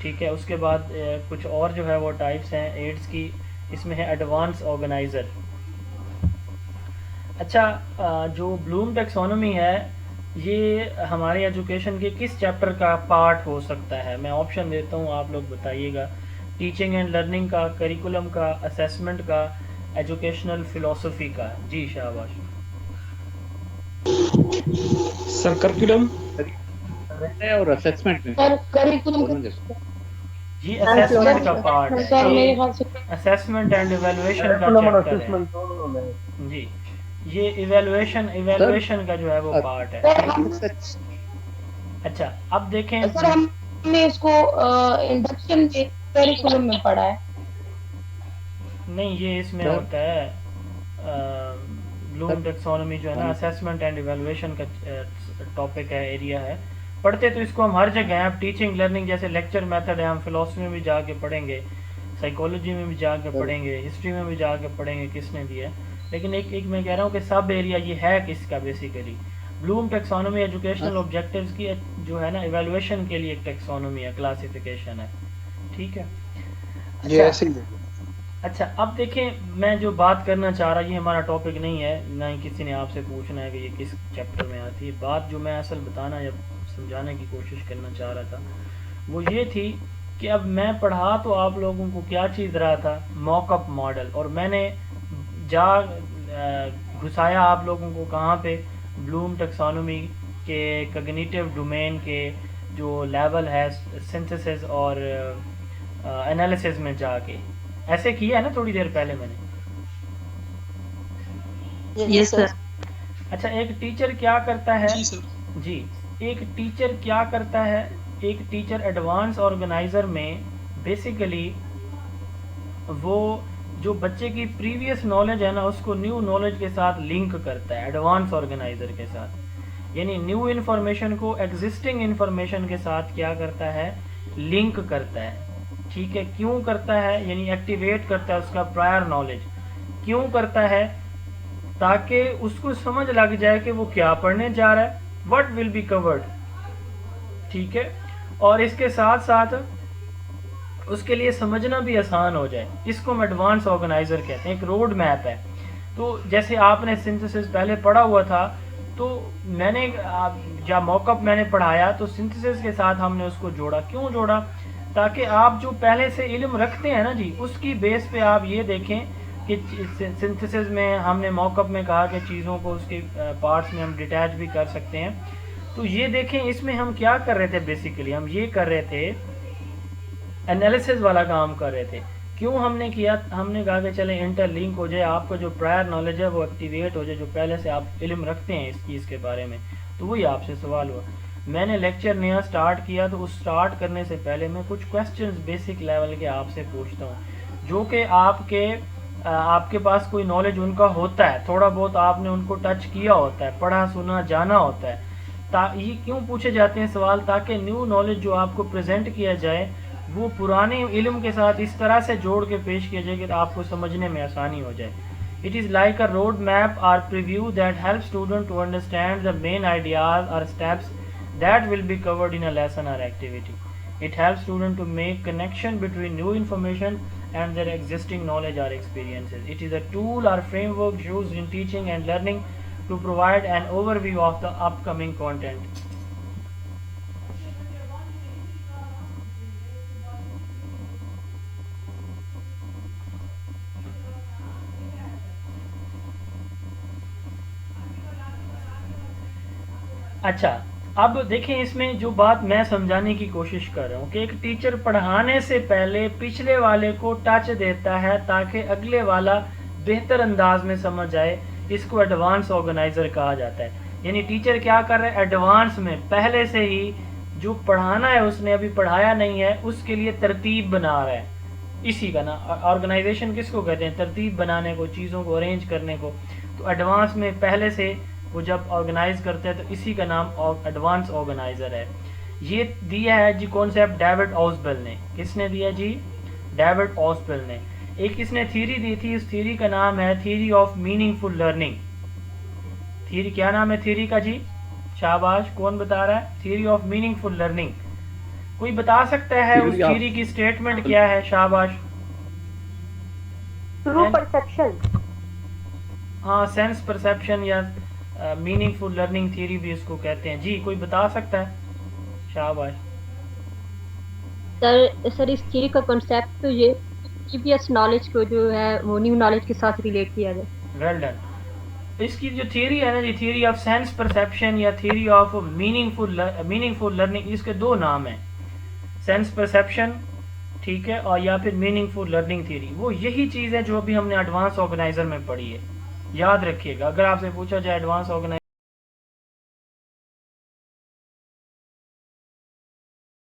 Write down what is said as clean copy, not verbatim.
ٹھیک ہے. اس کے بعد کچھ اور جو ہے وہ ٹائپس ہیں ایڈس کی. اس میں ہے ایڈوانس آرگنائزر. اچھا جو بلوم ٹیکسونومی ہے یہ ہماری ایجوکیشن کے کس چیپٹر کا پارٹ ہو سکتا ہے؟ میں آپشن دیتا ہوں، آپ لوگ بتائیے گا. ٹیچنگ اینڈ لرننگ کا، کریکولم کا، اسیسمنٹ کا، ایجوکیشنل فلسفی کا. جی شاباش. سر کریکولم ہے اور اسسمنٹ میں سر کریکولم دونوں جگہ. جی اینڈ اسیسمنٹ کا پارٹ ہے سر میرے یہ. خیال سے اسیسمنٹ اینڈ ایویلویشن کا کریکولم اور چیپٹر ہے. اسسمنٹ دونوں میں. جی یہ ایویلویشن کا جو ہے وہ پارٹ ہے. سر ہم اچھا اب دیکھیں. سر ہم نے اس کو انڈکشن کے کریکولم میں پڑھا ہے. نہیں یہ اس میں سر ہوتا ہے سر بلوم ٹیکسونومی جو ہے نا اسیسمنٹ اینڈ ایویلویشن کا ٹاپک ہے، ایریا ہے. پڑھتے تو اس کو ہم ہر جگہ ہیں. اب ٹیچنگ لرننگ جیسے لیکچر میتھڈ ہے، ہم فلسفی میں بھی جا کے پڑھیں گے، سائیکالوجی میں بھی جا کے سر پڑھیں گے، ہسٹری میں بھی جا کے پڑھیں گے کس نے دیا ہے. لیکن ایک میں کہہ رہا ہوں کہ سب ایریا یہ ہے کس کا بیسیکلی. بلوم ٹیکسونومی ایجوکیشنل آبجیکٹیوز کی جو ہے نا ایویلویشن کے لیے ایک ٹیکسونومی ہے، کلاسیفیکیشن ہے. ٹھیک ہے. یہ اچھا ایسے ہی اچھا اب دیکھیں میں جو بات کرنا چاہ رہا، یہ ہمارا ٹاپک نہیں ہے، نہ ہی کسی نے آپ سے پوچھنا ہے کہ یہ کس چیپٹر میں آتی ہے. بات جو میں اصل بتانا یا سمجھانے کی کوشش کرنا چاہ رہا تھا وہ یہ تھی کہ اب میں پڑھا تو آپ لوگوں کو کیا چیز رہا تھا، موک اپ ماڈل. اور میں نے جا گھسایا آپ لوگوں کو کہاں پہ، بلوم ٹیکسونومی کے کگنیٹیو ڈومین کے جو لیول ہے سنتھسس اور انالیسس میں جا کے. ایسے کیا ہے نا تھوڑی دیر پہلے میں نے. یس سر. اچھا ایک ٹیچر کیا کرتا ہے؟ جی ایک ٹیچر کیا کرتا ہے؟ ایک ٹیچر ایڈوانس آرگنائزر میں بیسیکلی وہ جو بچے کی پریویس نالج ہے نا اس کو نیو نالج کے ساتھ لنک کرتا ہے ایڈوانس آرگنائزر کے ساتھ. یعنی نیو انفارمیشن کو ایگزسٹنگ انفارمیشن کے ساتھ کیا کرتا ہے، لنک کرتا ہے. ٹھیک ہے. کیوں کرتا ہے؟ یعنی ایکٹیویٹ کرتا ہے اس کا پرائر نالج. کیوں کرتا ہے؟ تاکہ اس کو سمجھ لگ جائے کہ وہ کیا پڑھنے جا رہا ہے، what will be covered. ٹھیک ہے. اور اس کے ساتھ ساتھ اس کے لیے سمجھنا بھی آسان ہو جائے. اس کو ہم ایڈوانس آرگنائزر کہتے ہیں، ایک روڈ میپ ہے. تو جیسے آپ نے سنتھسس پہلے پڑھا ہوا تھا تو میں نے جب موک اپ میں نے پڑھایا تو سنتھسس کے ساتھ ہم نے اس کو جوڑا. کیوں جوڑا؟ تاکہ آپ جو پہلے سے علم رکھتے ہیں نا جی اس کی بیس پہ آپ یہ دیکھیں کہ سنتھسس میں ہم نے موک اپ میں کہا کہ چیزوں کو اس کے پارٹس میں ہم ڈیٹیچ بھی کر سکتے ہیں. تو یہ دیکھیں اس میں ہم کیا کر رہے تھے، بیسیکلی ہم یہ کر رہے تھے انالیسس والا کام کر رہے تھے. کیوں ہم نے کیا؟ ہم نے کہا کہ چلیں انٹر لنک ہو جائے، آپ کا جو پرائر نالج ہے وہ ایکٹیویٹ ہو جائے، جو پہلے سے آپ علم رکھتے ہیں اس چیز کے بارے میں. تو وہی آپ سے سوال ہوا. میں نے لیکچر نیا سٹارٹ کیا تو اس سٹارٹ کرنے سے پہلے میں کچھ کویسچنز بیسک لیول کے آپ سے پوچھتا ہوں جو کہ آپ کے پاس کوئی نالج ان کا ہوتا ہے، تھوڑا بہت آپ نے ان کو ٹچ کیا ہوتا ہے، پڑھا سنا جانا ہوتا ہے. یہ کیوں پوچھے جاتے ہیں سوال؟ تاکہ نیو نالج جو آپ کو پریزنٹ کیا جائے وہ پرانے علم کے ساتھ اس طرح سے جوڑ کے پیش کیا جائے کہ آپ کو سمجھنے میں آسانی ہو جائے. It is like a road map or preview that helps students to understand the main ideas or steps that will be covered in a lesson or activity. It helps students to make connection between new information and their existing knowledge or experiences. It is a tool or framework used in teaching and learning to provide an overview of the upcoming content. اچھا اب دیکھیں اس میں جو بات میں سمجھانے کی کوشش کر رہا ہوں کہ ایک ٹیچر پڑھانے سے پہلے پچھلے والے کو ٹچ دیتا ہے تاکہ اگلے والا بہتر انداز میں سمجھ آئے. اس کو ایڈوانس آرگنائزر کہا جاتا ہے. یعنی ٹیچر کیا کر رہا ہے، ایڈوانس میں پہلے سے ہی جو پڑھانا ہے اس نے ابھی پڑھایا نہیں ہے اس کے لیے ترتیب بنا رہا ہے. اسی کا نا آرگنائزیشن کس کو کہتے ہیں؟ ترتیب بنانے کو، چیزوں کو ارینج کرنے کو. تو ایڈوانس میں پہلے سے وہ جب آرگنائز کرتے ہیں تو اسی کا نام ایڈوانس آرگنائزر ہے. یہ دیا ہے جی کانسیپٹ ڈیوڈ آسبل نے. کس نے دیا جی؟ ڈیوڈ آسبل نے. ایک اس نے تھیوری دی تھی، اس تھیوری کا نام ہے theory of meaningful learning. Theory کیا نام ہے تھیوری کا جی؟ شاباش، کون بتا رہا ہے؟ Theory of meaningful learning. کوئی بتا سکتا ہے اس تھیوری کی اسٹیٹمنٹ کیا ہے؟ شاباش. Through perception. ہاں سینس پرسیپشن یا میننگ فل لرننگ تھیوری بھی اس کو کہتے ہیں. جی کوئی بتا سکتا ہے؟ شاباش. سر اس تھیوری کا کنسیپٹ تو یہ پریویس نالج کو جو ہے وہ نیو نالج کے ساتھ ریلیٹ کیا جائے. Well done. اس کی جو تھیوری ہے نا جی، تھیوری آف سینس پرسیپشن یا theory of meaningful learning, اس کے دو نام ہیں، سینس پرسیپشن ٹھیک ہے، اور یا پھر میننگ فل لرننگ تھیوری. وہ یہی چیز ہے جو ابھی ہم نے ایڈوانس آرگنائزر میں پڑھی ہے. یاد رکھیے گا، اگر آپ سے پوچھا جائے ایڈوانس آرگنائزر